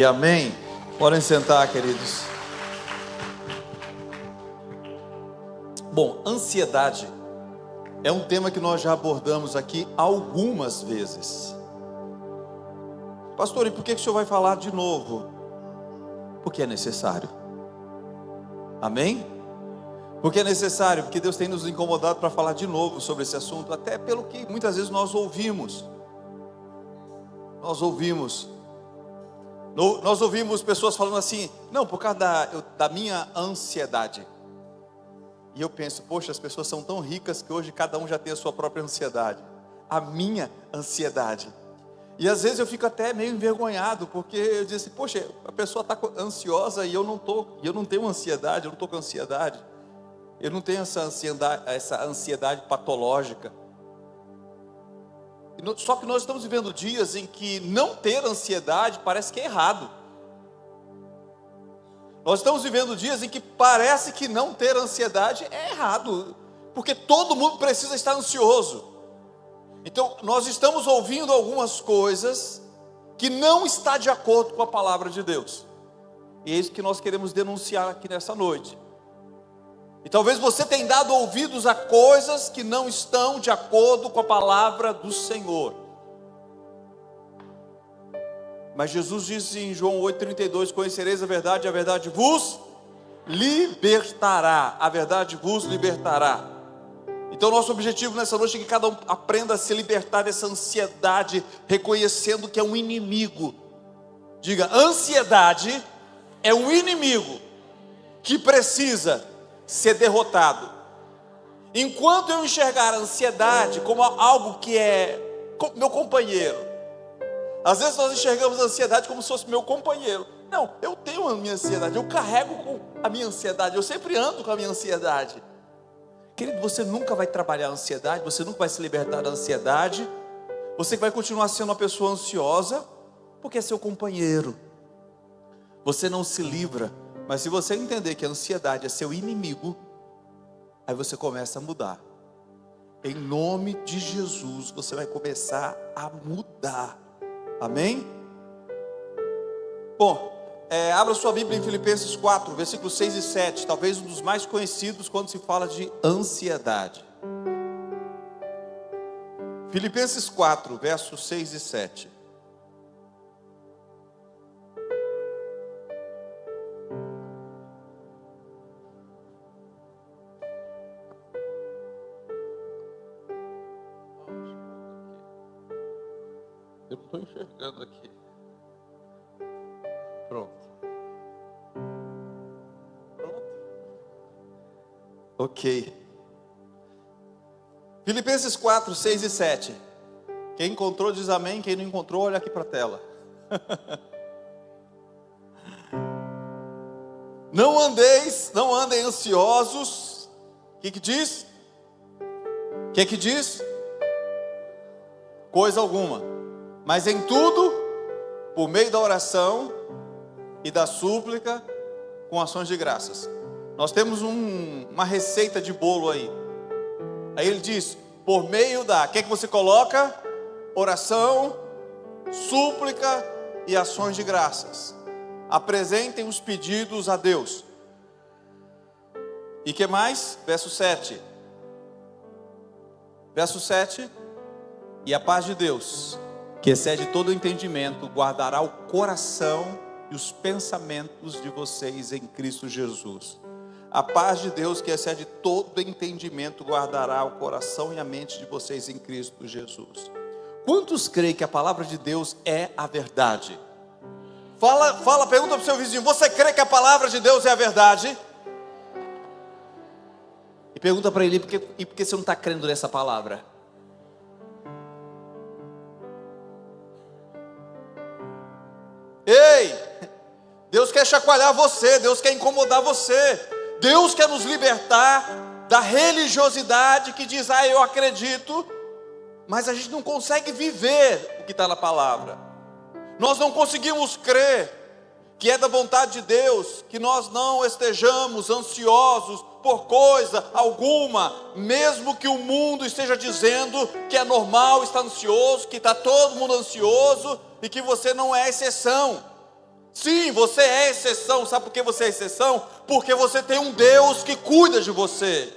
E amém? Podem sentar, queridos. Bom, ansiedade é um tema que nós já abordamos aqui algumas vezes. Pastor, e por que o senhor vai falar de novo? Porque é necessário. Amém? Porque é necessário, porque Deus tem nos incomodado para falar de novo sobre esse assunto, até pelo que muitas vezes nós ouvimos. Nós ouvimos pessoas falando assim: não, por causa da minha ansiedade. E eu penso, poxa, as pessoas são tão ricas que hoje cada um já tem a sua própria ansiedade. A minha ansiedade. E às vezes eu fico até meio envergonhado, porque eu digo assim, poxa, a pessoa está ansiosa e eu não tenho ansiedade, eu não estou com ansiedade. Eu não tenho essa ansiedade patológica. Só que nós estamos vivendo dias em que não ter ansiedade parece que é errado. Nós estamos vivendo dias em que parece que não ter ansiedade é errado, porque todo mundo precisa estar ansioso. Então nós estamos ouvindo algumas coisas que não está de acordo com a palavra de Deus. E é isso que nós queremos denunciar aqui nessa noite. E talvez você tenha dado ouvidos a coisas que não estão de acordo com a palavra do Senhor. Mas Jesus disse em João 8,32: conhecereis a verdade vos libertará. A verdade vos libertará. Então nosso objetivo nessa noite é que cada um aprenda a se libertar dessa ansiedade, reconhecendo que é um inimigo. Diga, ansiedade é um inimigo que precisa ser derrotado. Enquanto eu enxergar a ansiedade como algo que é meu companheiro, às vezes nós enxergamos a ansiedade como se fosse meu companheiro. Não, eu tenho a minha ansiedade, eu carrego com a minha ansiedade, eu sempre ando com a minha ansiedade. Querido, você nunca vai trabalhar a ansiedade, você nunca vai se libertar da ansiedade, você vai continuar sendo uma pessoa ansiosa, porque é seu companheiro. Você não se livra. Mas se você entender que a ansiedade é seu inimigo, aí você começa a mudar. Em nome de Jesus, você vai começar a mudar. Amém? Bom, abra sua Bíblia em Filipenses 4, versículos 6 e 7. Talvez um dos mais conhecidos quando se fala de ansiedade. Filipenses 4, versos 6 e 7. Eu não estou enxergando aqui. Pronto. Ok. Filipenses 4, 6 e 7. Quem encontrou diz amém. Quem não encontrou, olha aqui para a tela. Não andem ansiosos. O que diz? O que diz? Coisa alguma. Mas em tudo, por meio da oração e da súplica, com ações de graças. Nós temos uma receita de bolo aí. Aí ele diz, por meio da... O que você coloca? Oração, súplica e ações de graças. Apresentem os pedidos a Deus. E que mais? Verso 7. Verso 7. E a paz de Deus, que excede todo o entendimento, guardará o coração e os pensamentos de vocês em Cristo Jesus. A paz de Deus, que excede todo entendimento, guardará o coração e a mente de vocês em Cristo Jesus. Quantos creem que a palavra de Deus é a verdade? Pergunta para o seu vizinho, você crê que a palavra de Deus é a verdade? E pergunta para ele, por que você não está crendo nessa palavra? Ei, Deus quer chacoalhar você, Deus quer incomodar você, Deus quer nos libertar da religiosidade que diz, eu acredito, mas a gente não consegue viver o que está na palavra. Nós não conseguimos crer que é da vontade de Deus que nós não estejamos ansiosos por coisa alguma, mesmo que o mundo esteja dizendo que é normal estar ansioso, que está todo mundo ansioso e que você não é exceção. Sim, você é exceção. Sabe por que você é exceção? Porque você tem um Deus que cuida de você.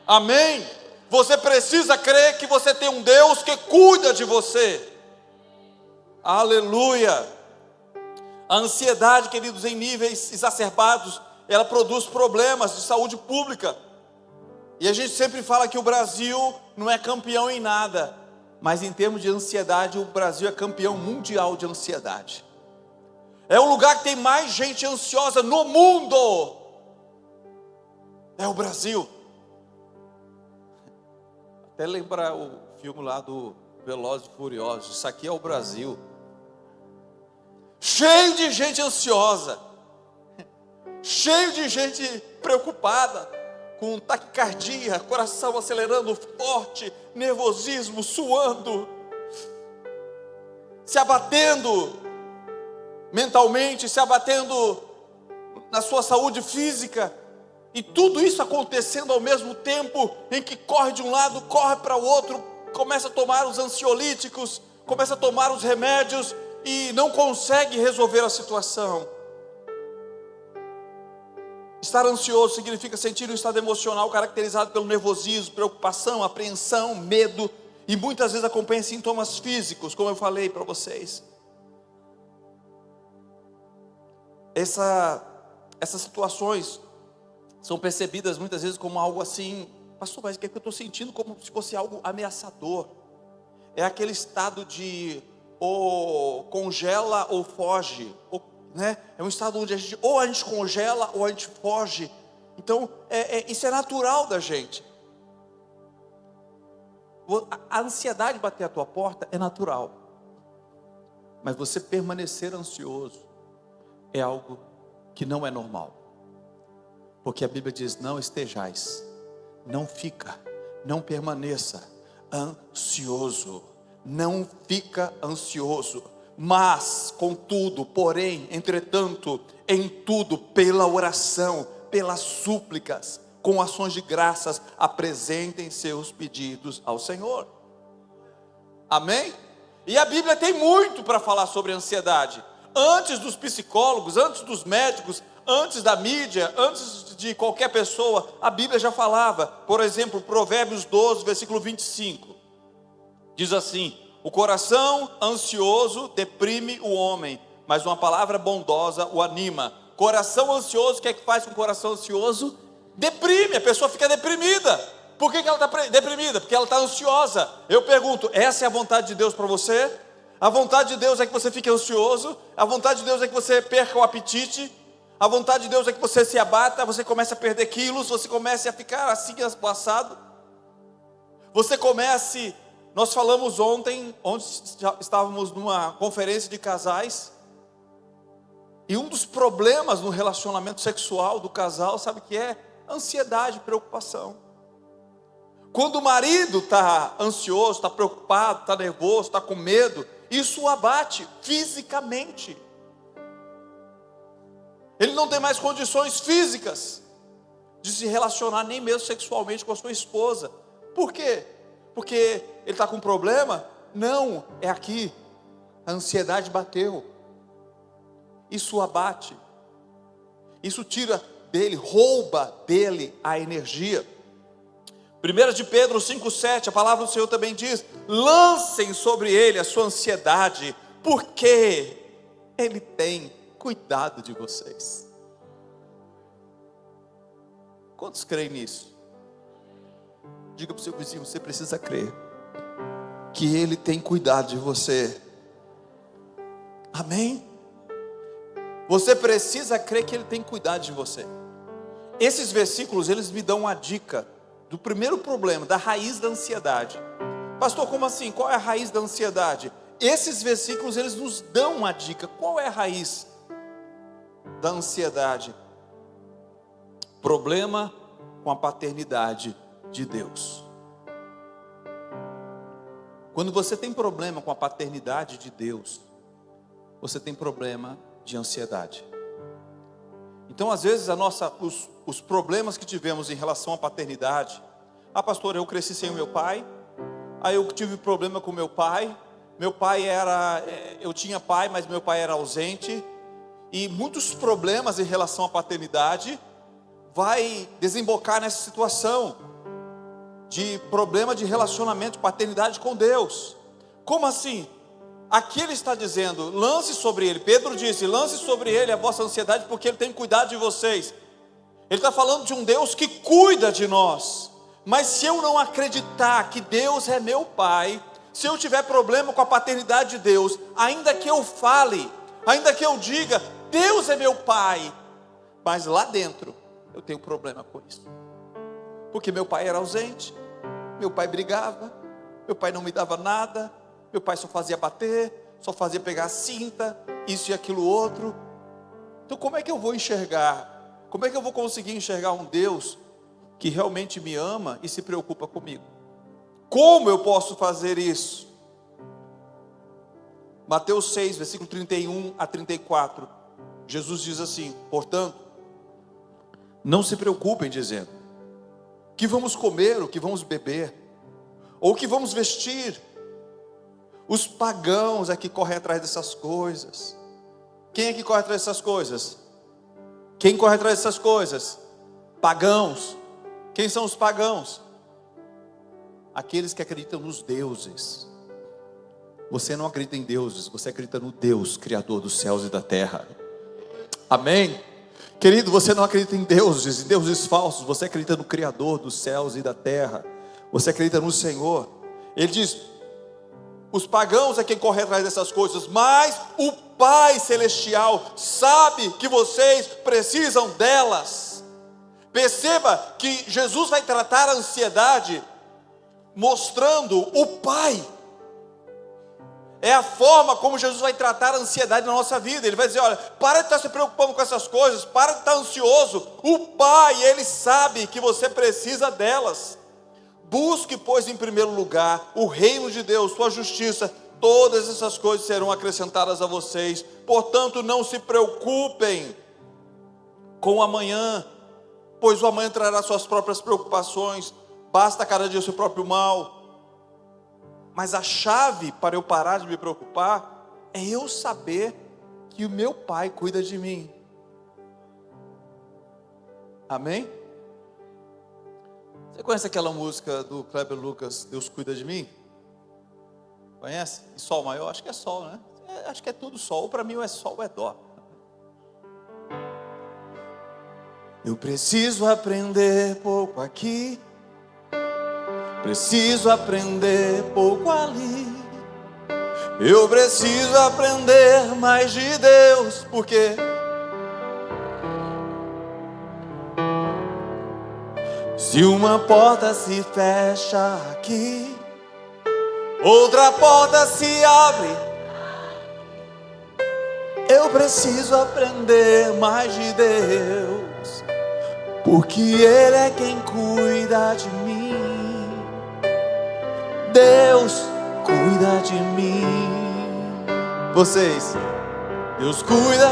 Amém? Você precisa crer que você tem um Deus que cuida de você. Aleluia. A ansiedade, queridos, em níveis exacerbados, ela produz problemas de saúde pública. E a gente sempre fala que o Brasil não é campeão em nada, mas em termos de ansiedade, o Brasil é campeão mundial de ansiedade. É o lugar que tem mais gente ansiosa no mundo. É o Brasil. Até lembrar o filme lá do Velozes e Furiosos. Isso aqui é o Brasil. Cheio de gente ansiosa. Cheio de gente preocupada, com taquicardia, coração acelerando forte, nervosismo, suando, se abatendo mentalmente, se abatendo na sua saúde física, e tudo isso acontecendo ao mesmo tempo, em que corre de um lado, corre para o outro, começa a tomar os ansiolíticos, começa a tomar os remédios, e não consegue resolver a situação. Estar ansioso significa sentir um estado emocional caracterizado pelo nervosismo, preocupação, apreensão, medo, e muitas vezes acompanha sintomas físicos, como eu falei para vocês. Essas situações são percebidas muitas vezes como algo assim: pastor, mas o que é que eu estou sentindo? Como se fosse algo ameaçador. É aquele estado de ou congela ou foge, né? É um estado onde ou a gente congela ou a gente foge. Então isso é natural da gente. A ansiedade bater a tua porta é natural, mas você permanecer ansioso é algo que não é normal, porque a Bíblia diz: não estejais, não fica, não permaneça ansioso, não fica ansioso, mas contudo, porém, entretanto, em tudo, pela oração, pelas súplicas, com ações de graças, apresentem seus pedidos ao Senhor. Amém? E a Bíblia tem muito para falar sobre ansiedade. Antes dos psicólogos, antes dos médicos, antes da mídia, antes de qualquer pessoa, a Bíblia já falava. Por exemplo, Provérbios 12, versículo 25, diz assim: o coração ansioso deprime o homem, mas uma palavra bondosa o anima. Coração ansioso, o que é que faz com o coração ansioso? Deprime, a pessoa fica deprimida. Por que ela está deprimida? Porque ela está ansiosa. Eu pergunto: essa é a vontade de Deus para você? A vontade de Deus é que você fique ansioso? A vontade de Deus é que você perca o apetite? A vontade de Deus é que você se abata, você comece a perder quilos, você comece a ficar assim assado? Você comece... Nós falamos ontem, onde estávamos numa conferência de casais, e um dos problemas no relacionamento sexual do casal, sabe o que é? Ansiedade, preocupação. Quando o marido está ansioso, está preocupado, está nervoso, está com medo, isso o abate fisicamente. Ele não tem mais condições físicas de se relacionar nem mesmo sexualmente com a sua esposa. Por quê? Porque ele está com um problema? Não, é aqui. A ansiedade bateu. Isso o abate. Isso tira dele, rouba dele a energia. 1 de Pedro 5,7, a palavra do Senhor também diz: lancem sobre ele a sua ansiedade, porque ele tem cuidado de vocês. Quantos creem nisso? Diga para o seu vizinho: você precisa crer que ele tem cuidado de você. Amém? Você precisa crer que ele tem cuidado de você. Esses versículos, eles me dão uma dica do primeiro problema, da raiz da ansiedade. Pastor, como assim? Qual é a raiz da ansiedade? Esses versículos, eles nos dão uma dica. Qual é a raiz da ansiedade? Problema com a paternidade de Deus. Quando você tem problema com a paternidade de Deus, você tem problema de ansiedade. Então, às vezes, os problemas que tivemos em relação à paternidade: ah, pastor, eu cresci sem o meu pai, aí eu tive problema com meu pai tinha pai, mas meu pai era ausente, E muitos problemas em relação à paternidade vai desembocar nessa situação de problema de relacionamento, de paternidade com Deus. Como assim? Aqui ele está dizendo, lance sobre ele. Pedro disse, lance sobre ele a vossa ansiedade, porque ele tem cuidado de vocês. Ele está falando de um Deus que cuida de nós. Mas se eu não acreditar que Deus é meu Pai, se eu tiver problema com a paternidade de Deus, ainda que eu fale, ainda que eu diga, Deus é meu Pai, mas lá dentro eu tenho problema com isso. Porque meu pai era ausente, meu pai brigava, meu pai não me dava nada, meu pai só fazia bater, só fazia pegar a cinta, isso e aquilo outro. Então como é que eu vou enxergar? Como é que eu vou conseguir enxergar um Deus que realmente me ama e se preocupa comigo? Como eu posso fazer isso? Mateus 6, versículo 31 a 34, Jesus diz assim, portanto, não se preocupem dizendo, que vamos comer, o que vamos beber, ou o que vamos vestir. Os pagãos é que correm atrás dessas coisas. Quem é que corre atrás dessas coisas? Quem corre atrás dessas coisas? Pagãos. Quem são os pagãos? Aqueles que acreditam nos deuses. Você não acredita em deuses, você acredita no Deus, Criador dos céus e da terra. Amém? Querido, você não acredita em deuses falsos, você acredita no Criador dos céus e da terra, você acredita no Senhor. Ele diz, os pagãos é quem corre atrás dessas coisas, mas o Pai Celestial sabe que vocês precisam delas. Perceba que Jesus vai tratar a ansiedade mostrando o Pai. É a forma como Jesus vai tratar a ansiedade na nossa vida. Ele vai dizer, olha, para de estar se preocupando com essas coisas, para de estar ansioso. O Pai, Ele sabe que você precisa delas. Busque, pois, em primeiro lugar, o reino de Deus, sua justiça. Todas essas coisas serão acrescentadas a vocês. Portanto, não se preocupem com o amanhã, pois o amanhã trará suas próprias preocupações. Basta cada dia o seu próprio mal. Mas a chave para eu parar de me preocupar é eu saber que o meu Pai cuida de mim. Amém? Você conhece aquela música do Kleber Lucas, Deus cuida de mim? Conhece? E sol maior? Acho que é sol, né? Acho que é tudo sol. Ou para mim ou é sol ou é dó. Eu preciso aprender pouco aqui, preciso aprender pouco ali. Eu preciso aprender mais de Deus, porque se uma porta se fecha aqui, outra porta se abre. Eu preciso aprender mais de Deus, porque Ele é quem cuida de mim. Deus cuida de mim. Vocês, Deus cuida.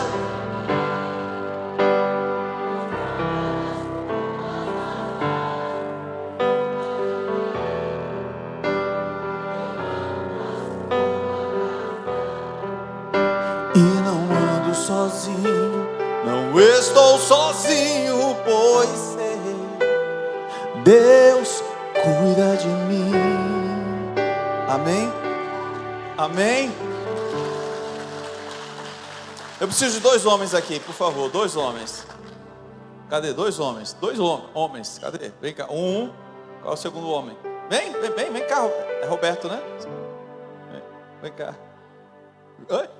E não ando sozinho, não estou sozinho, pois sei, Deus cuida de mim. Amém? Amém? Eu preciso de 2 homens aqui, por favor, 2 homens. Cadê? 2 homens. 2 homens. Cadê? Vem cá. Qual é o segundo homem? Vem cá. É Roberto, né? Vem cá. Oi?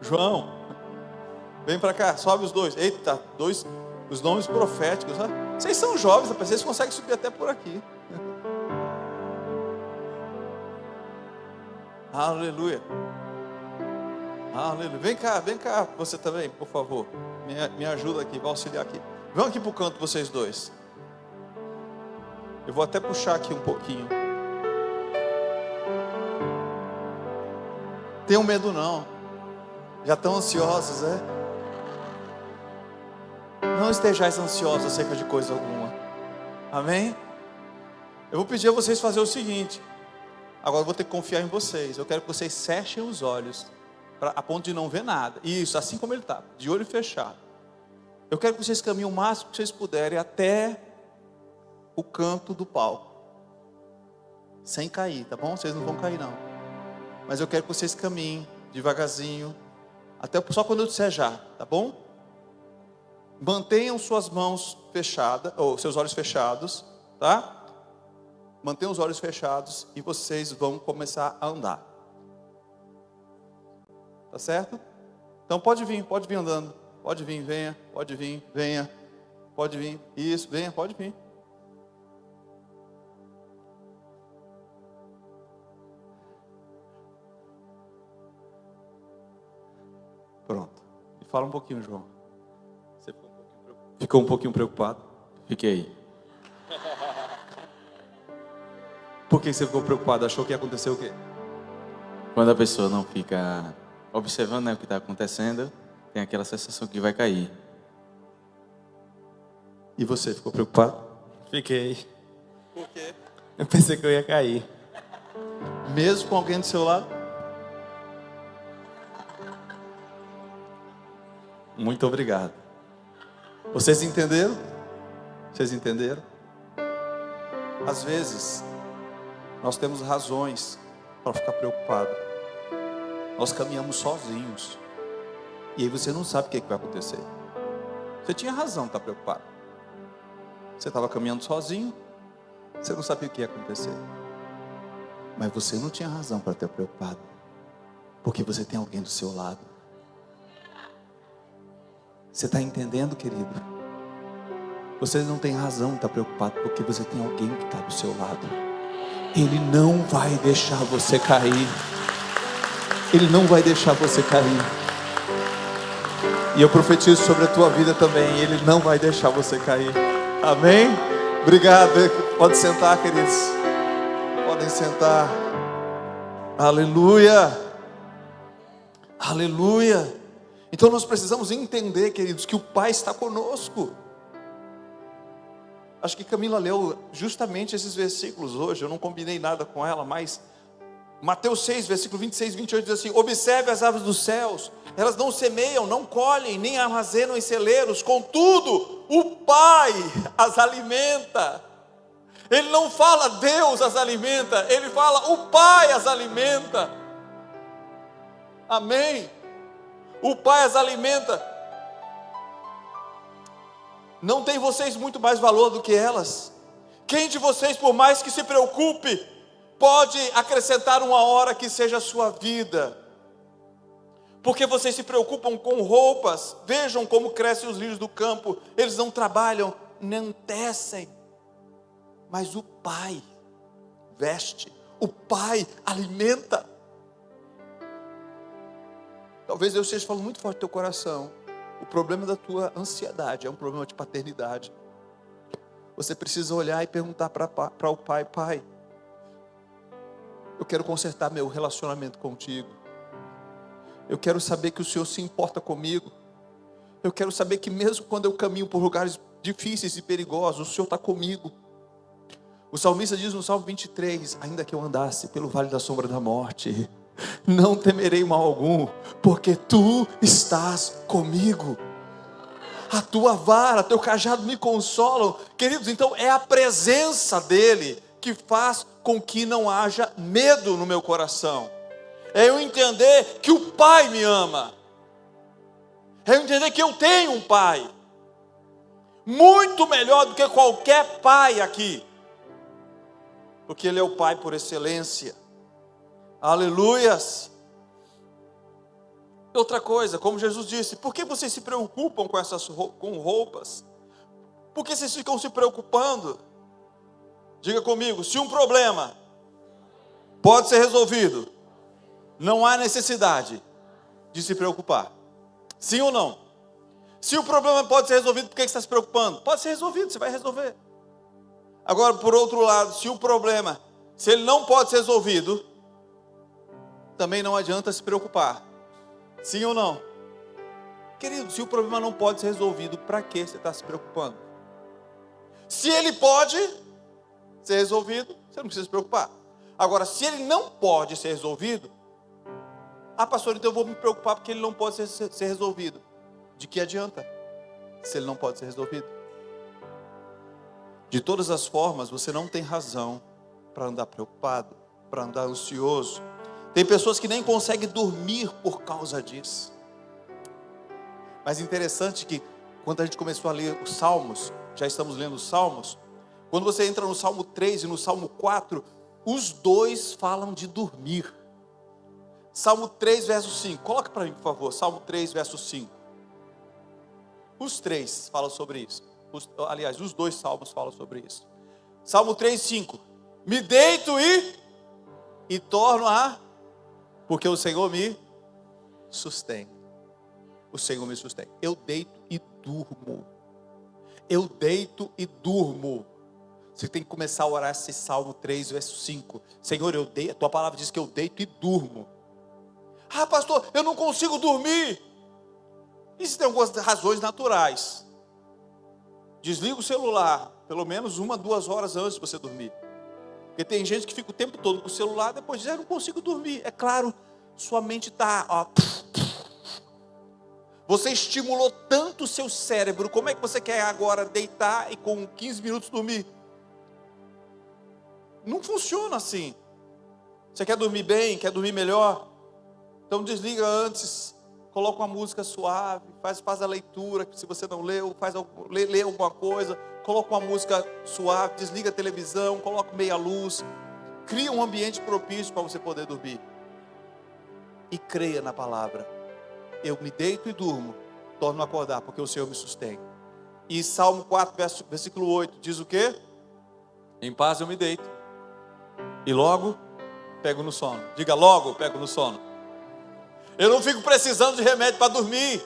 João. Vem pra cá, sobe os 2. Eita, 2, os nomes proféticos. Né? Vocês são jovens, rapaz, vocês conseguem subir até por aqui. Aleluia. Aleluia. Vem cá, você também, por favor. Me ajuda aqui, vai auxiliar aqui. Vão aqui para o canto, vocês 2. Eu vou até puxar aqui um pouquinho. Tenham medo não. Já estão ansiosos, é? Não estejais ansiosos acerca de coisa alguma. Amém? Eu vou pedir a vocês fazer o seguinte. Agora eu vou ter que confiar em vocês. Eu quero que vocês fechem os olhos a ponto de não ver nada. Isso, assim como ele está, de olho fechado. Eu quero que vocês caminhem o máximo que vocês puderem até o canto do palco. Sem cair, tá bom? Vocês não vão cair não. Mas eu quero que vocês caminhem devagarzinho, até só quando eu disser já, tá bom? Mantenham suas mãos fechadas, ou seus olhos fechados, tá? Mantenham os olhos fechados e vocês vão começar a andar. Tá certo? Então pode vir andando. Pode vir, venha, pode vir, venha. Pode vir, isso, venha, pode vir. Pronto. E fala um pouquinho, João. Você ficou um pouquinho preocupado? Fiquei. Por que você ficou preocupado? Achou que ia acontecer o quê? Quando a pessoa não fica observando, né, o que está acontecendo, tem aquela sensação que vai cair. E você ficou preocupado? Fiquei. Por quê? Eu pensei que eu ia cair. Mesmo com alguém do seu lado? Muito obrigado. Vocês entenderam? Vocês entenderam? Às vezes, nós temos razões para ficar preocupado. Nós caminhamos sozinhos. E aí você não sabe o que vai acontecer. Você tinha razão de estar preocupado. Você estava caminhando sozinho. Você não sabia o que ia acontecer. Mas você não tinha razão para estar preocupado. Porque você tem alguém do seu lado. Você está entendendo, querido? Você não tem razão de estar preocupado, porque você tem alguém que está do seu lado. Ele não vai deixar você cair. Ele não vai deixar você cair. E eu profetizo sobre a tua vida também. Ele não vai deixar você cair. Amém? Obrigado. Pode sentar, queridos. Podem sentar. Aleluia. Aleluia. Então nós precisamos entender, queridos, que o Pai está conosco. Acho que Camila leu justamente esses versículos hoje. Eu não combinei nada com ela, mas Mateus 6, versículo 26 e 28 diz assim: observe as aves dos céus, elas não semeiam, não colhem, nem armazenam em celeiros, contudo, o Pai as alimenta. Ele não fala Deus as alimenta, ele fala o Pai as alimenta. Amém? O Pai as alimenta. Não tem vocês muito mais valor do que elas? Quem de vocês, por mais que se preocupe, pode acrescentar uma hora que seja a sua vida? Porque vocês se preocupam com roupas. Vejam como crescem os lírios do campo. Eles não trabalham, nem tecem. Mas o Pai veste, o Pai alimenta. Talvez Deus esteja falando muito forte no teu coração. O problema da tua ansiedade é um problema de paternidade. Você precisa olhar e perguntar para o Pai: Pai, eu quero consertar meu relacionamento contigo. Eu quero saber que o Senhor se importa comigo. Eu quero saber que mesmo quando eu caminho por lugares difíceis e perigosos, o Senhor está comigo. O salmista diz no Salmo 23: ainda que eu andasse pelo vale da sombra da morte, não temerei mal algum, porque tu estás comigo. A tua vara, teu cajado me consolam. Queridos, então é a presença dele que faz com que não haja medo no meu coração. É eu entender que o Pai me ama. É eu entender que eu tenho um Pai muito melhor do que qualquer pai aqui, porque ele é o Pai por excelência. Aleluias. Outra coisa, como Jesus disse: por que vocês se preocupam com roupas? Por que vocês ficam se preocupando? Diga comigo: se um problema pode ser resolvido, não há necessidade de se preocupar. Sim ou não? Se o problema pode ser resolvido, por que você está se preocupando? Pode ser resolvido, você vai resolver. Agora, por outro lado, se o problema, se ele não pode ser resolvido, também não adianta se preocupar. Sim ou não? Querido, se o problema não pode ser resolvido, para que você está se preocupando? Se ele pode ser resolvido, você não precisa se preocupar. Agora, se ele não pode ser resolvido, Ah, pastor, então eu vou me preocupar porque ele não pode ser resolvido. De que adianta, se ele não pode ser resolvido? De todas as formas, você não tem razão para andar preocupado, para andar ansioso. Tem pessoas que nem conseguem dormir por causa disso. Mas interessante que quando a gente começou a ler os Salmos, já estamos lendo os Salmos, quando você entra no Salmo 3 e no Salmo 4, os dois falam de dormir. Salmo 3, verso 5. Coloca para mim, por favor. Salmo 3, verso 5. Os três falam sobre isso. Aliás, os dois salmos falam sobre isso. Salmo 3, 5. Me deito e torno a... Porque o Senhor me sustém. O Senhor me sustém. Eu deito e durmo. Eu deito e durmo. Você tem que começar a orar esse Salmo 3, verso 5. Senhor, eu deito. A tua palavra diz que eu deito e durmo. Ah, pastor, eu não consigo dormir. Existem algumas razões naturais. Desliga o celular, pelo menos 1, 2 horas antes de você dormir. Porque tem gente que fica o tempo todo com o celular, depois diz, eu não consigo dormir. É claro, sua mente está... Você estimulou tanto o seu cérebro, como é que você quer agora deitar e com 15 minutos dormir? Não funciona assim. Você quer dormir bem, quer dormir melhor? Então desliga antes, coloca uma música suave, faz a leitura, se você não leu, lê alguma coisa, coloca uma música suave, desliga a televisão, coloca meia luz, cria um ambiente propício para você poder dormir. E creia na palavra. Eu me deito e durmo, torno a acordar, porque o Senhor me sustém. E Salmo 4, versículo 8, diz o quê? Em paz eu me deito, e logo pego no sono. Diga, logo pego no sono. Eu não fico precisando de remédio para dormir.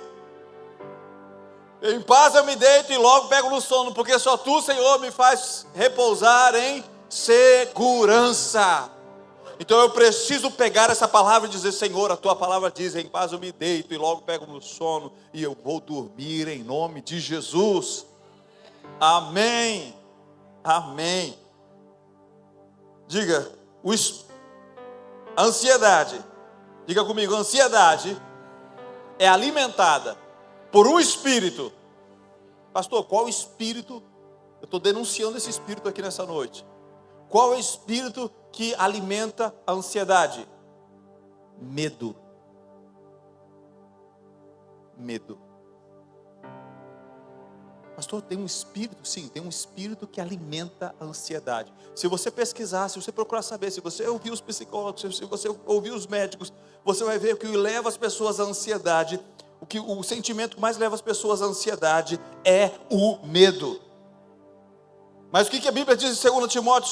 Em paz eu me deito e logo pego no sono, porque só Tu, Senhor, me faz repousar em segurança. Então eu preciso pegar essa palavra e dizer, Senhor, a Tua palavra diz, em paz eu me deito e logo pego no sono e eu vou dormir em nome de Jesus. Amém. Amém. Diga, a ansiedade. Diga comigo, a ansiedade é alimentada por um espírito. Pastor, qual espírito? Eu estou denunciando esse espírito aqui nessa noite. Qual é o espírito que alimenta a ansiedade? Medo. Medo. Pastor, tem um espírito? Sim, tem um espírito que alimenta a ansiedade. Se você pesquisar, se você procurar saber, se você ouvir os psicólogos, se você ouvir os médicos, você vai ver que o que leva as pessoas à ansiedade, o sentimento que mais leva as pessoas à ansiedade é o medo. Mas o que a Bíblia diz em 2 Timóteo,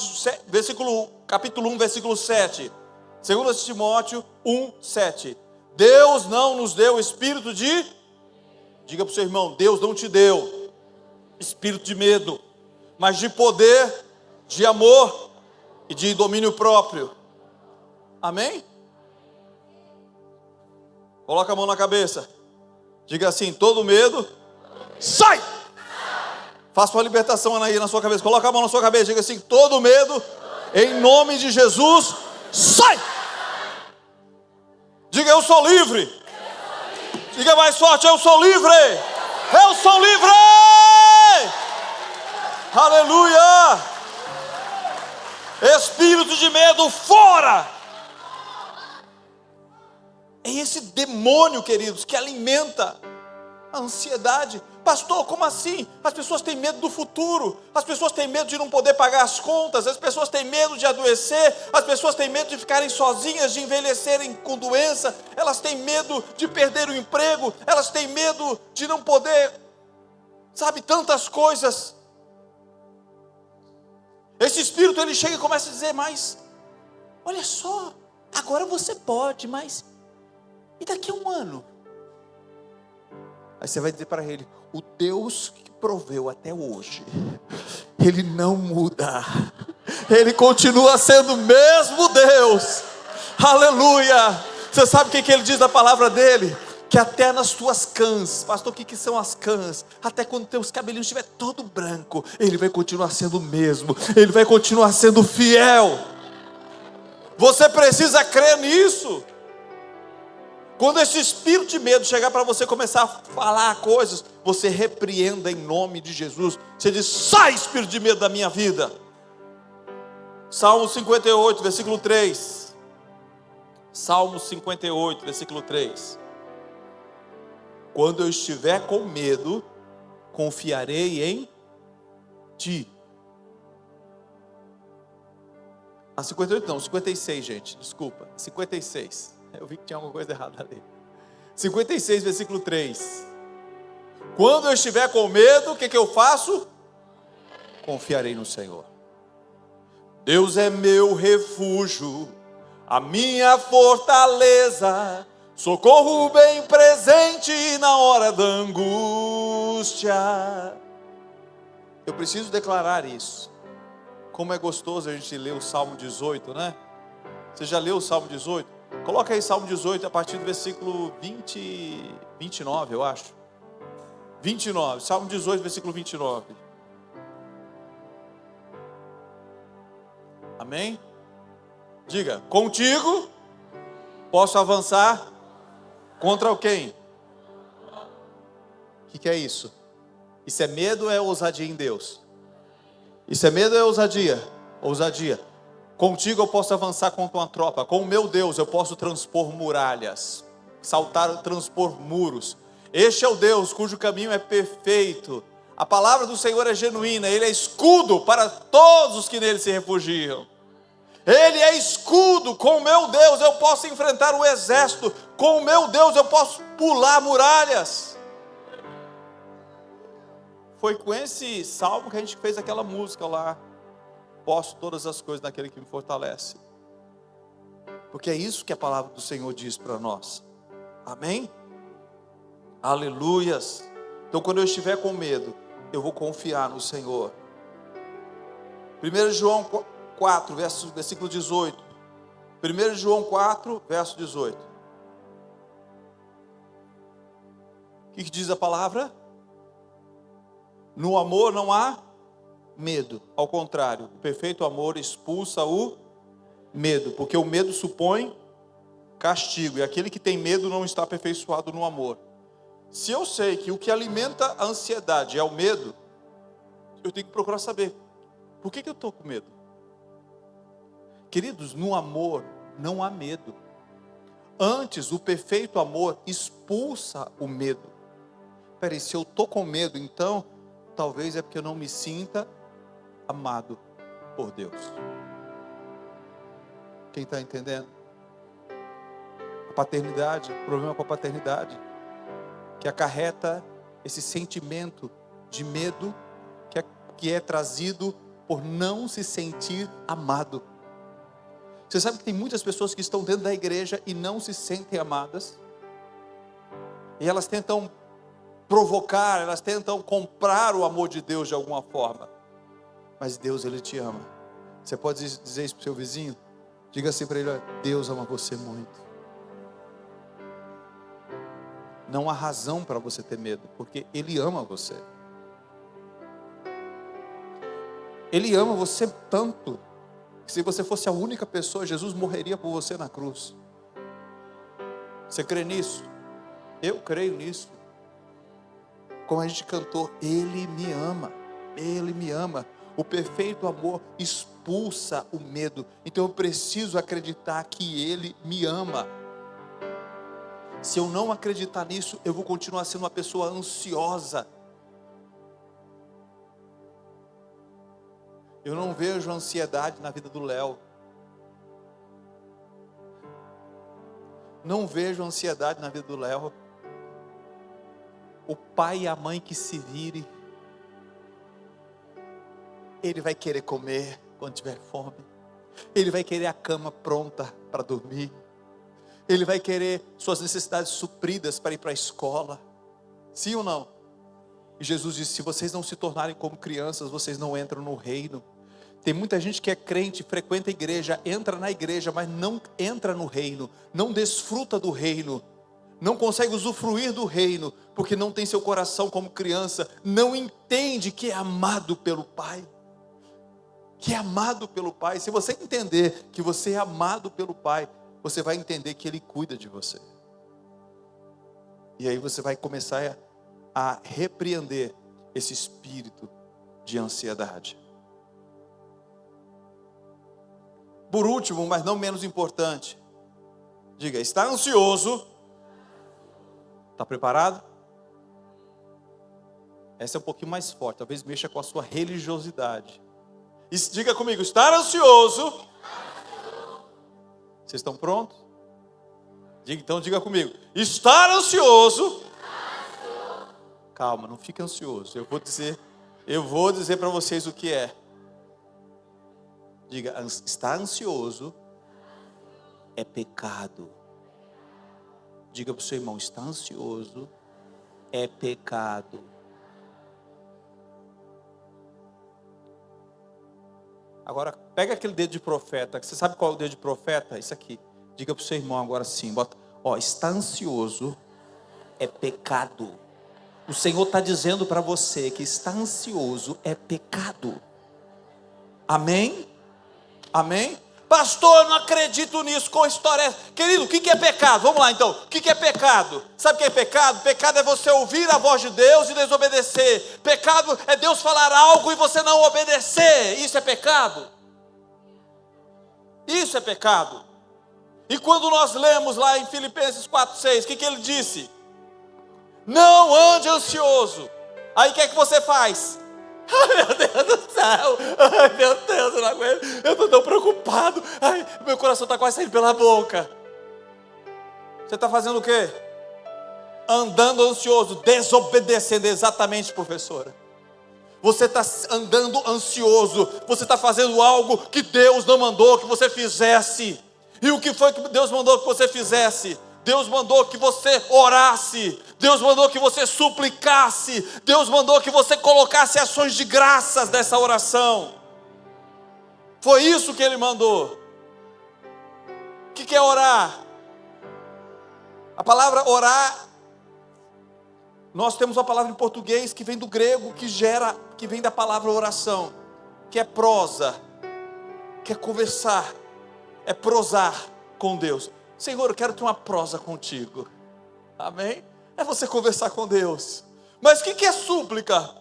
capítulo 1, versículo 7? 2 Timóteo 1, 7. Deus não nos deu espírito de... Diga para o seu irmão, Deus não te deu espírito de medo, mas de poder, de amor e de domínio próprio. Amém? Coloca a mão na cabeça. Diga assim, todo medo, sai! Faça uma libertação aí na sua cabeça. Coloca a mão na sua cabeça. Diga assim, todo medo, em nome de Jesus, sai! Diga, eu sou livre. Diga mais forte, eu sou livre. Eu sou livre. Aleluia. Espírito de medo, fora. É esse demônio, queridos, que alimenta a ansiedade. Pastor, como assim? As pessoas têm medo do futuro, as pessoas têm medo de não poder pagar as contas, as pessoas têm medo de adoecer, as pessoas têm medo de ficarem sozinhas, de envelhecerem com doença, elas têm medo de perder o emprego, elas têm medo de não poder, sabe, tantas coisas. Esse espírito, ele chega e começa a dizer, mas, olha só, agora você pode, mas, e daqui a um ano? Aí você vai dizer para ele, o Deus que proveu até hoje, Ele não muda, Ele continua sendo o mesmo Deus, aleluia. Você sabe o que Ele diz na palavra dele? Que até nas tuas cãs, pastor, o que são as cãs? Até quando teus cabelinhos estiver todo branco, Ele vai continuar sendo o mesmo, Ele vai continuar sendo fiel. Você precisa crer nisso. Quando esse espírito de medo chegar para você começar a falar coisas, você repreenda em nome de Jesus. Você diz: sai, espírito de medo da minha vida. Salmo 58, versículo 3. Salmo 58, versículo 3. Quando eu estiver com medo, confiarei em ti. 58 não, 56, gente, desculpa. 56. Eu vi que tinha alguma coisa errada ali. 56, versículo 3. Quando eu estiver com medo, o que eu faço? Confiarei no Senhor. Deus é meu refúgio, a minha fortaleza, socorro bem presente na hora da angústia. Eu preciso declarar isso. Como é gostoso a gente ler o Salmo 18, né? Você já leu o Salmo 18? Coloca aí Salmo 18 a partir do versículo 29, eu acho. 29, Salmo 18, versículo 29. Amém? Diga: contigo posso avançar contra quem? O que é isso? Isso é medo ou é ousadia em Deus? Isso é medo ou é ousadia? Ousadia. Contigo eu posso avançar contra uma tropa. Com o meu Deus eu posso transpor muralhas, saltar, transpor muros. Este é o Deus cujo caminho é perfeito. A palavra do Senhor é genuína. Ele é escudo para todos os que nele se refugiam. Ele é escudo. Com o meu Deus eu posso enfrentar o exército. Com o meu Deus eu posso pular muralhas. Foi com esse salmo que a gente fez aquela música lá: posso todas as coisas naquele que me fortalece. Porque é isso que a palavra do Senhor diz para nós. Amém? Aleluias. Então quando eu estiver com medo, eu vou confiar no Senhor. 1 João 4, versículo 18. 1 João 4, verso 18. O que diz a palavra? No amor não há medo. Ao contrário, o perfeito amor expulsa o medo. Porque o medo supõe castigo. E aquele que tem medo não está aperfeiçoado no amor. Se eu sei que o que alimenta a ansiedade é o medo, eu tenho que procurar saber: por que eu estou com medo? Queridos, no amor não há medo. Antes, o perfeito amor expulsa o medo. Peraí, se eu estou com medo, então talvez é porque eu não me sinta amado por Deus. Quem está entendendo? A paternidade, o problema com a paternidade, que acarreta esse sentimento de medo que é trazido por não se sentir amado. Você sabe que tem muitas pessoas que estão dentro da igreja e não se sentem amadas, e elas tentam provocar, elas tentam comprar o amor de Deus de alguma forma. Mas Deus, Ele te ama. Você pode dizer isso para o seu vizinho? Diga assim para ele: olha, Deus ama você muito. Não há razão para você ter medo, porque Ele ama você. Ele ama você tanto, que se você fosse a única pessoa, Jesus morreria por você na cruz. Você crê nisso? Eu creio nisso. Como a gente cantou, Ele me ama, Ele me ama. O perfeito amor expulsa o medo. Então eu preciso acreditar que Ele me ama. Se eu não acreditar nisso, eu vou continuar sendo uma pessoa ansiosa. Eu não vejo ansiedade na vida do Léo. Não vejo ansiedade na vida do Léo. O pai e a mãe que se vire. Ele vai querer comer quando tiver fome. Ele vai querer a cama pronta para dormir. Ele vai querer suas necessidades supridas para ir para a escola. Sim ou não? E Jesus disse: se vocês não se tornarem como crianças, vocês não entram no reino. Tem muita gente que é crente, frequenta a igreja, entra na igreja, mas não entra no reino, não desfruta do reino, não consegue usufruir do reino, porque não tem seu coração como criança, não entende que é amado pelo Pai. Que é amado pelo Pai. Se você entender que você é amado pelo Pai, você vai entender que Ele cuida de você. E aí você vai começar a repreender esse espírito de ansiedade. Por último, mas não menos importante, diga, está ansioso? Está preparado? Essa é um pouquinho mais forte, talvez mexa com a sua religiosidade. Diga comigo, estar ansioso? Vocês estão prontos? Então diga comigo, estar ansioso? Calma, não fique ansioso. Eu vou dizer para vocês o que é. Diga, estar ansioso é pecado. Diga para o seu irmão, estar ansioso é pecado. Agora, pega aquele dedo de profeta. Você sabe qual é o dedo de profeta? Isso aqui. Diga para o seu irmão agora sim. Bota, estar ansioso é pecado. O Senhor está dizendo para você que estar ansioso é pecado. Amém? Amém? Pastor, eu não acredito nisso, qual história é essa? Querido, o que é pecado? Vamos lá então, o que é pecado? Sabe o que é pecado? Pecado é você ouvir a voz de Deus e desobedecer. Pecado é Deus falar algo e você não obedecer. Isso é pecado. Isso é pecado. E quando nós lemos lá em Filipenses 4:6, o que ele disse? Não ande ansioso. Aí o que é que você faz? Ai, meu Deus do céu, ai meu Deus, eu não aguento, eu estou tão preocupado, ai, meu coração está quase saindo pela boca. Você está fazendo o quê? Andando ansioso, desobedecendo, exatamente, professora. Você está andando ansioso, você está fazendo algo que Deus não mandou que você fizesse. E o que foi que Deus mandou que você fizesse? Deus mandou que você orasse, Deus mandou que você suplicasse, Deus mandou que você colocasse ações de graças nessa oração. Foi isso que Ele mandou. O que é orar? A palavra orar, nós temos uma palavra em português que vem do grego, que vem da palavra oração, que é prosa, que é conversar, é prosar com Deus. Senhor, eu quero ter uma prosa contigo. Amém? É você conversar com Deus. Mas o que é súplica?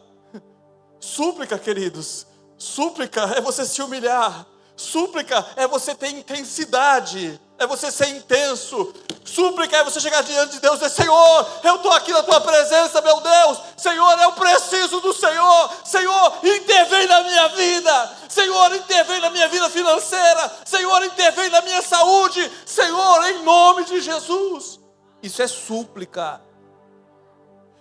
Súplica, queridos. Súplica é você se humilhar. Súplica é você ter intensidade. É você ser intenso. Súplica é você chegar diante de Deus e dizer, Senhor, eu estou aqui na tua presença, meu Deus. Senhor, eu preciso do Senhor. Senhor, intervém na minha vida. Senhor, intervém na minha vida financeira. Senhor, intervém na minha saúde. Senhor, em nome de Jesus. Isso é súplica.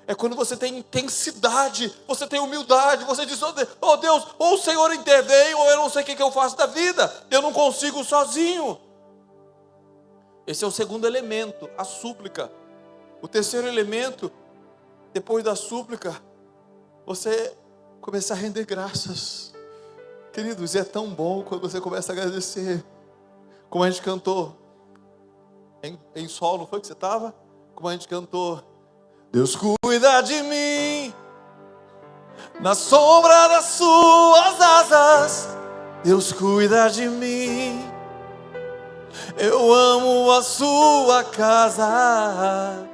É quando você tem intensidade, você tem humildade, você diz, oh Deus, ou o Senhor intervém, ou eu não sei o que eu faço da vida. Eu não consigo sozinho. Esse é o segundo elemento, a súplica. O terceiro elemento, depois da súplica, você começar a render graças. Queridos, é tão bom quando você começa a agradecer. Como a gente cantou em sol, não foi que você estava? Como a gente cantou, Deus cuida de mim, na sombra das suas asas, Deus cuida de mim. Eu amo a sua casa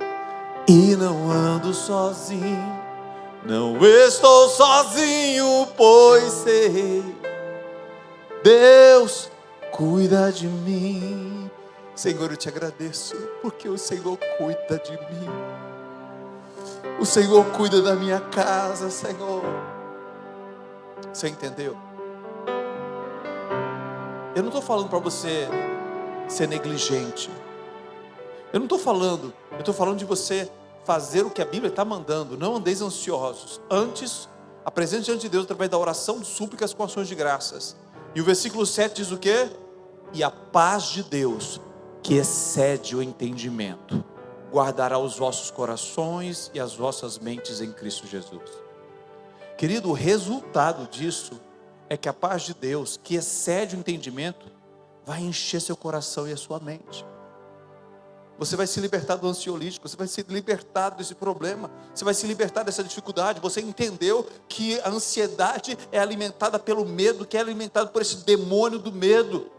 e não ando sozinho. Não estou sozinho, pois sei, Deus cuida de mim. Senhor, eu te agradeço, porque o Senhor cuida de mim. O Senhor cuida da minha casa, Senhor. Você entendeu? Eu não estou falando para você ser negligente. Eu estou falando de você fazer o que a Bíblia está mandando. Não andeis ansiosos. Antes, apresente diante de Deus através da oração de súplicas com ações de graças. E o versículo 7 diz o quê? E a paz de Deus, que excede o entendimento, guardará os vossos corações e as vossas mentes em Cristo Jesus. Querido, o resultado disso é que a paz de Deus, que excede o entendimento, vai encher seu coração e a sua mente. Você vai se libertar do ansiolítico, você vai se libertar desse problema, você vai se libertar dessa dificuldade. Você entendeu que a ansiedade é alimentada pelo medo, que é alimentada por esse demônio do medo.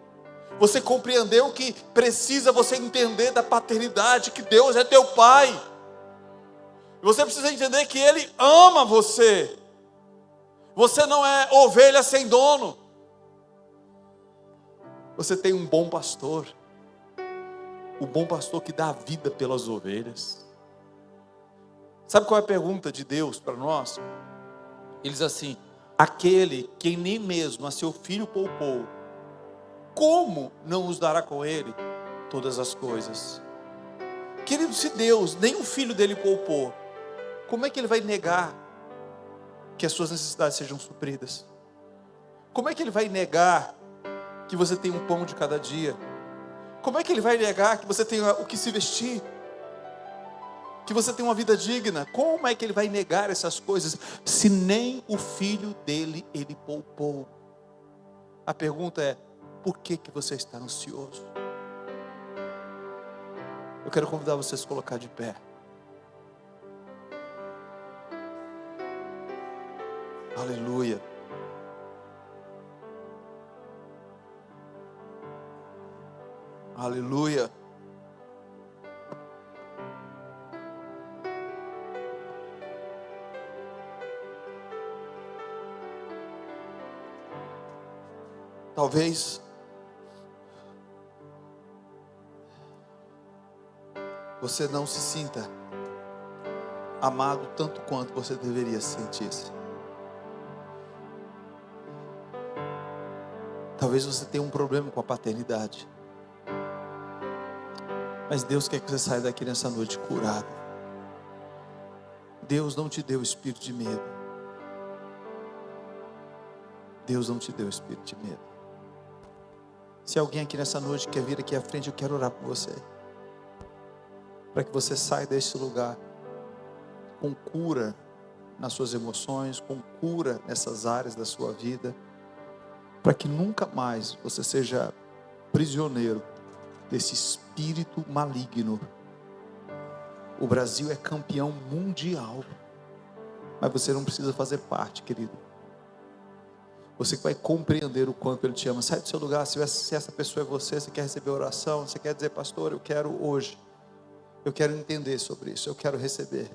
Você compreendeu que precisa você entender da paternidade, que Deus é teu pai. Você precisa entender que Ele ama você. Você não é ovelha sem dono. Você tem um bom pastor. O bom pastor que dá a vida pelas ovelhas. Sabe qual é a pergunta de Deus para nós? Ele diz assim: aquele que nem mesmo a seu filho poupou, como não os dará com ele todas as coisas? Querido, se Deus nem o filho dele poupou, como é que ele vai negar que as suas necessidades sejam supridas? Como é que ele vai negar que você tem um pão de cada dia? Como é que ele vai negar que você tenha o que se vestir? Que você tenha uma vida digna? Como é que ele vai negar essas coisas se nem o filho dele ele poupou? A pergunta é: por que você está ansioso? Eu quero convidar você a se colocar de pé. Aleluia. Aleluia. Talvez você não se sinta amado tanto quanto você deveria sentir-se. Talvez você tenha um problema com a paternidade. Mas Deus quer que você saia daqui nessa noite curado. Deus não te deu espírito de medo. Deus não te deu espírito de medo. Se alguém aqui nessa noite quer vir aqui à frente, eu quero orar por você. Para que você saia desse lugar com cura nas suas emoções, com cura nessas áreas da sua vida. Para que nunca mais você seja prisioneiro desse espírito maligno. O Brasil é campeão mundial, mas você não precisa fazer parte, querido. Você vai compreender o quanto Ele te ama. Sai do seu lugar. Se essa pessoa é você, você quer receber oração, você quer dizer: pastor, eu quero hoje, eu quero entender sobre isso, eu quero receber.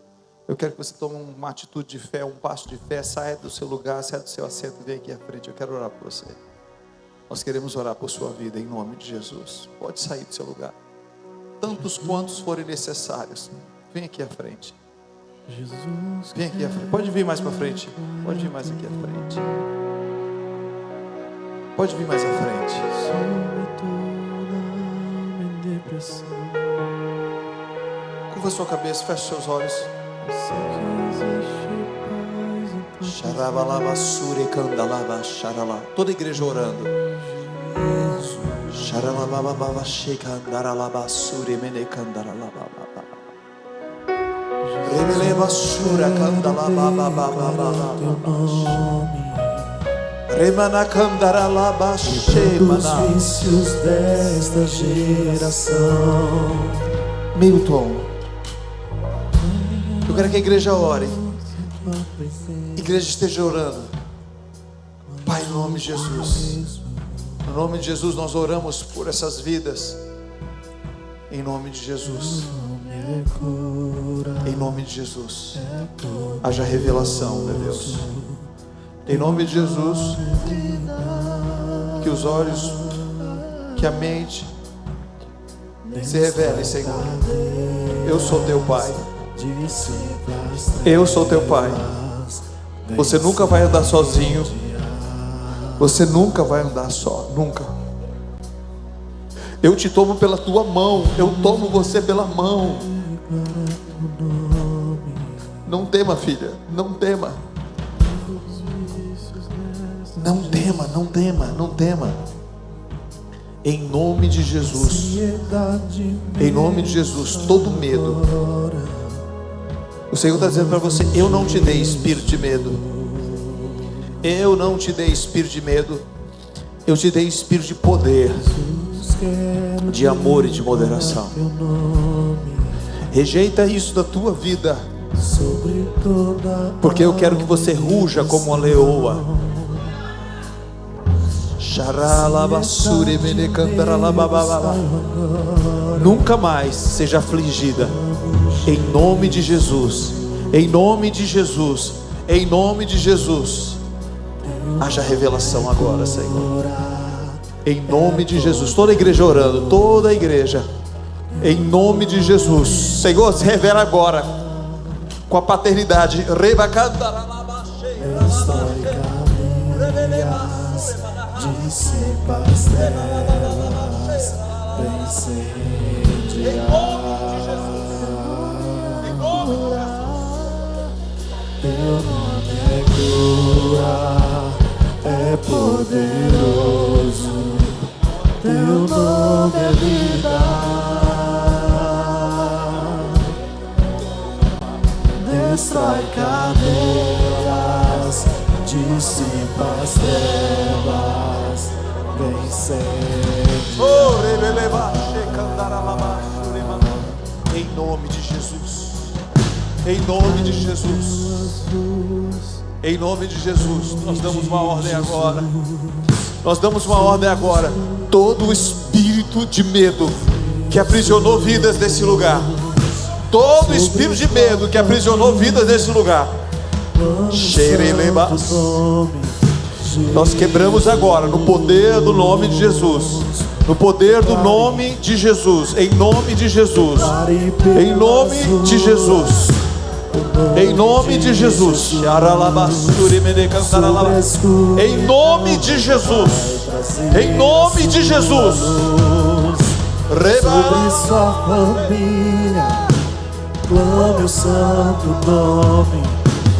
Eu quero que você tome uma atitude de fé, um passo de fé. Saia do seu lugar, saia do seu assento e vem aqui à frente. Eu quero orar por você. Nós queremos orar por sua vida em nome de Jesus. Pode sair do seu lugar. Tantos quantos forem necessários. Vem aqui à frente. Vem aqui à frente. Pode vir mais para frente. Pode vir mais aqui à frente. Pode vir mais à frente. Curva sua cabeça, feche seus olhos. Toda a igreja orando. Dos vícios desta geração. Milton, eu quero que a igreja ore. A igreja esteja orando. Pai, em nome de Jesus. Em nome de Jesus nós oramos por essas vidas. Em nome de Jesus. Em nome de Jesus. Haja revelação, meu Deus. Em nome de Jesus. Que os olhos, que a mente se revele, Senhor. Eu sou teu Pai. Eu sou teu Pai. Você nunca vai andar sozinho. Você nunca vai andar só. Nunca. Eu te tomo pela tua mão. Eu tomo você pela mão. Não tema, filha. Não tema. Não tema, não tema, não tema. Em nome de Jesus. Em nome de Jesus. Todo medo. O Senhor está dizendo para você: eu não te dei espírito de medo. Eu não te dei espírito de medo. Eu te dei espírito de poder, de amor e de moderação. Rejeita isso da tua vida, porque eu quero que você ruja como uma leoa. Nunca mais seja afligida. Em nome de Jesus. Em nome de Jesus. Em nome de Jesus. Haja revelação agora, Senhor. Em nome de Jesus. Toda a igreja orando. Toda a igreja. Em nome de Jesus. Senhor, se revela agora com a paternidade. Dissipa as trevas, Teu nome é cura, é poderoso. Teu nome é vida. Destrói cadeias, dissipa as trevas, vem Em nome de Jesus. Em nome de Jesus. Em nome de Jesus. Nós damos uma ordem agora. Nós damos uma ordem agora. Todo o espírito de medo que aprisionou vidas nesse lugar. Todo espírito de medo que aprisionou vidas nesse lugar. Nós quebramos agora no poder do nome de Jesus. No poder do nome de Jesus. Em nome de Jesus. Em nome de Jesus. Em nome de Jesus. Em nome de Jesus. Em nome de Jesus. Sobre sua família, clame o santo nome.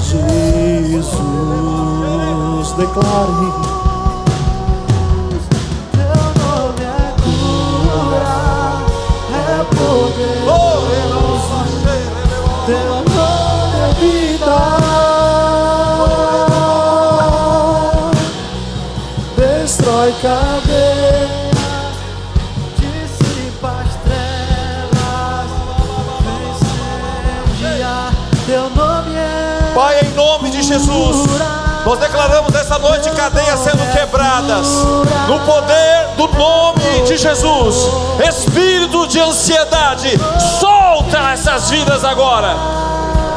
Jesus, declare. Teu nome é cura, é poderoso. Teu nome é vida. Destrói cadeia, dissipa as trevas, incendiar. Teu nome é Pai, em nome de Jesus, nós declaramos essa noite cadeias sendo quebradas, no poder do nome de Jesus. Espírito de ansiedade, solta essas vidas agora.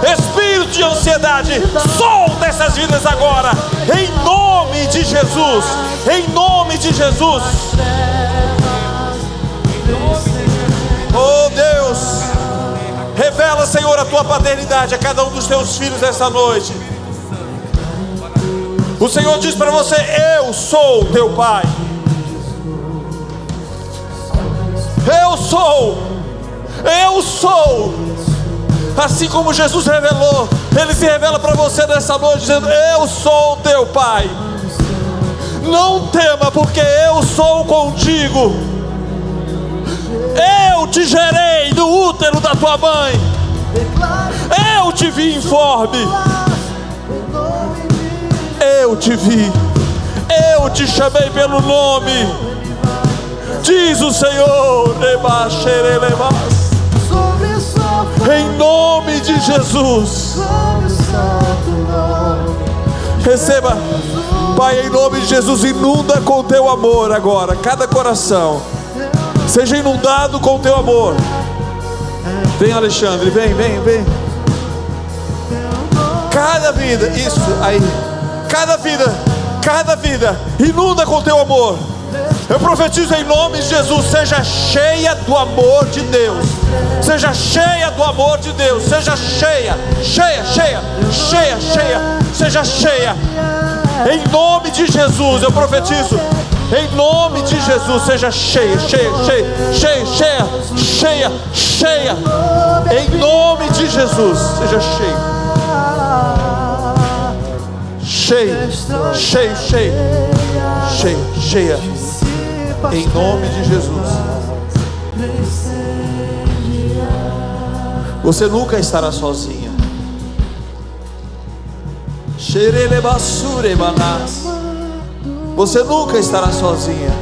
Espírito de ansiedade, solta essas vidas agora, em nome de Jesus. Em nome de Jesus. Oh Deus, revela, Senhor, a tua paternidade a cada um dos teus filhos essa noite. O Senhor diz para você: eu sou teu pai. Eu sou. Assim como Jesus revelou, Ele se revela para você nessa noite dizendo: eu sou teu pai. Não tema, porque eu sou contigo. Eu te gerei no útero da tua mãe. Eu te vi informe. Eu te vi. Eu te chamei pelo nome. Diz o Senhor. Em nome de Jesus. Receba, Pai, em nome de Jesus. Inunda com o teu amor agora cada coração. Seja inundado com o teu amor. Vem, Alexandre, vem. Cada vida, isso aí. Cada vida, inunda com o teu amor. Eu profetizo em nome de Jesus. Seja cheia do amor de Deus. Seja cheia do amor de Deus. Seja cheia. Seja cheia. Em nome de Jesus, eu profetizo. Em nome de Jesus, seja cheia. Em nome de Jesus, seja cheia. Cheia. Em nome de Jesus. Você nunca estará sozinha. Você nunca estará sozinha.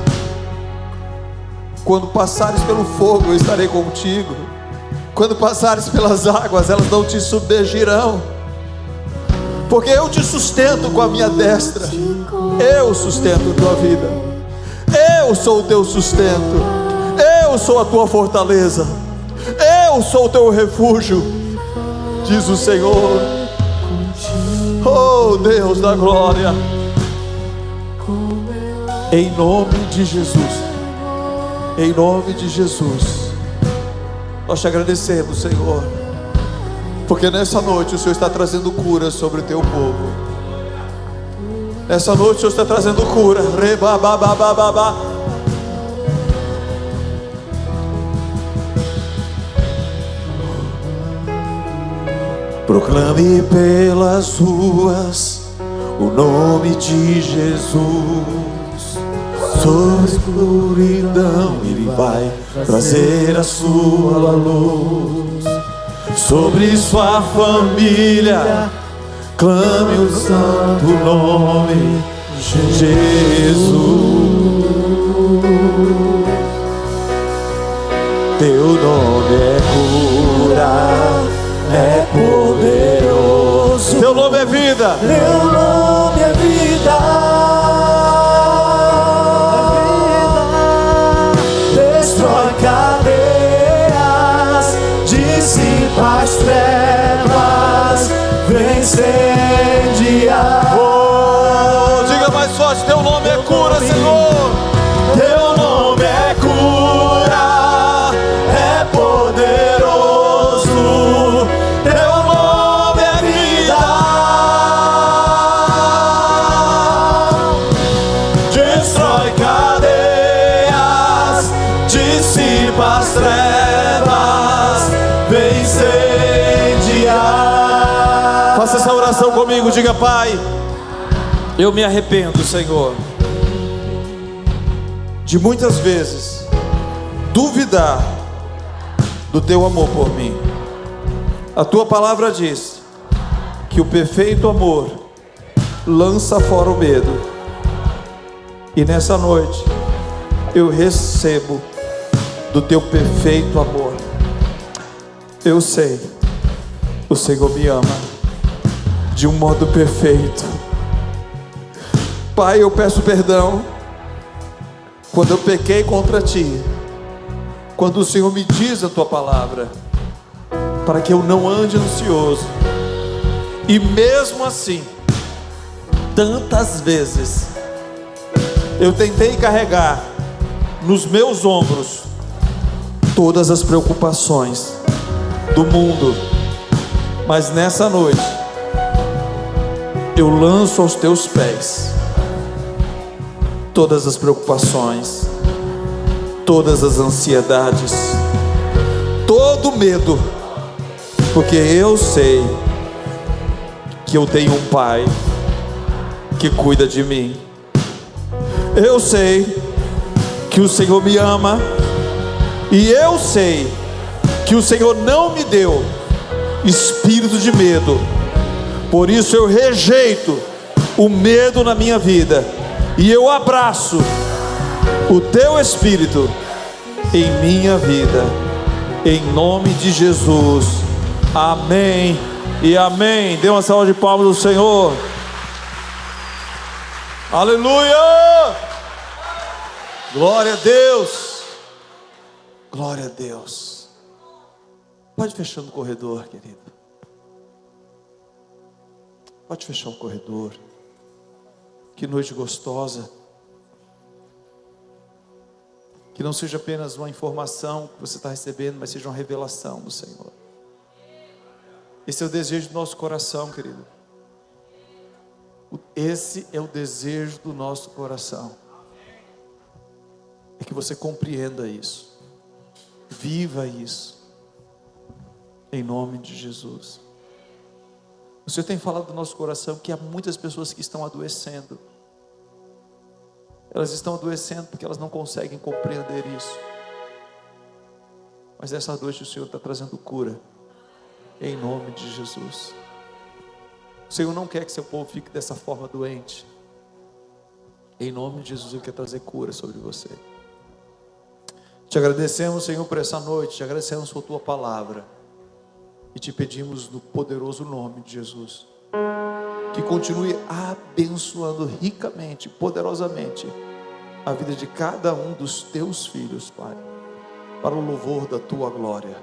Quando passares pelo fogo, eu estarei contigo. Quando passares pelas águas, elas não te submergirão. Porque eu te sustento com a minha destra. Eu sustento a tua vida. Eu sou o teu sustento. Eu sou a tua fortaleza. Eu sou o teu refúgio. diz o Senhor. Oh Deus da glória, em nome de Jesus, em nome de Jesus, nós te agradecemos, Senhor, porque nessa noite o Senhor está trazendo cura sobre o teu povo. Nessa noite o Senhor está trazendo cura. Rebababababá. Proclame pelas ruas o nome de Jesus. Sobre a escuridão Ele vai trazer a sua luz. Sobre sua família clame o santo nome Jesus. Teu nome é cura, é poderoso. Teu nome é vida. Teu nome é vida. Destrói cadeias, dissipa as trevas, incendiar. Oh, diga mais forte, teu nome é cura, Senhor. Teu nome é cura, é poderoso. Teu nome é vida. Destrói cadeias, dissipa as trevas, vem incendiar. Faça essa oração comigo, diga: Pai, eu me arrependo, Senhor, de muitas vezes duvidar do teu amor por mim. A tua palavra diz que o perfeito amor lança fora o medo. E nessa noite eu recebo do teu perfeito amor. Eu sei, o Senhor me ama de um modo perfeito. Pai, eu peço perdão quando eu pequei contra Ti, quando o Senhor me diz a Tua palavra para que eu não ande ansioso, e mesmo assim, tantas vezes eu tentei carregar nos meus ombros todas as preocupações do mundo, mas nessa noite eu lanço aos Teus pés todas as preocupações, todas as ansiedades, todo medo, porque eu sei que eu tenho um Pai que cuida de mim. Eu sei que o Senhor me ama, e eu sei que o Senhor não me deu espírito de medo. Por isso eu rejeito o medo na minha vida, e eu abraço o Teu Espírito em minha vida, em nome de Jesus. Amém e amém. Dê uma salva de palmas ao Senhor. Aleluia! Glória a Deus. Glória a Deus. Pode fechar no corredor, querido. Pode fechar o corredor. Que noite gostosa. Que não seja apenas uma informação que você está recebendo, mas seja uma revelação do Senhor. Esse é o desejo do nosso coração, querido. Esse é o desejo do nosso coração. É que você compreenda isso. Viva isso. Em nome de Jesus. O Senhor tem falado do nosso coração que há muitas pessoas que estão adoecendo. Elas estão adoecendo porque elas não conseguem compreender isso. Mas essa noite o Senhor está trazendo cura. Em nome de Jesus. O Senhor não quer que seu povo fique dessa forma doente. Em nome de Jesus Ele quer trazer cura sobre você. Te agradecemos, Senhor, por essa noite. Te agradecemos por Tua palavra. E te pedimos no poderoso nome de Jesus, que continue abençoando ricamente, poderosamente a vida de cada um dos Teus filhos, Pai, para o louvor da Tua glória.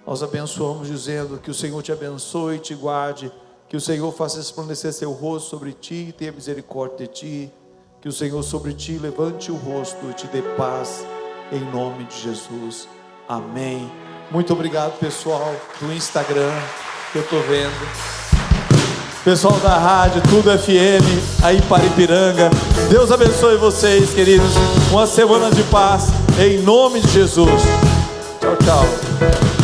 Nós abençoamos dizendo que o Senhor te abençoe e te guarde, que o Senhor faça resplandecer seu rosto sobre ti e tenha misericórdia de ti, que o Senhor sobre ti levante o rosto e te dê paz, em nome de Jesus, amém. Muito obrigado, pessoal do Instagram, que eu estou vendo, pessoal da rádio Tudo FM aí para Ipiranga. Deus abençoe vocês, queridos, uma semana de paz, em nome de Jesus. Tchau, tchau.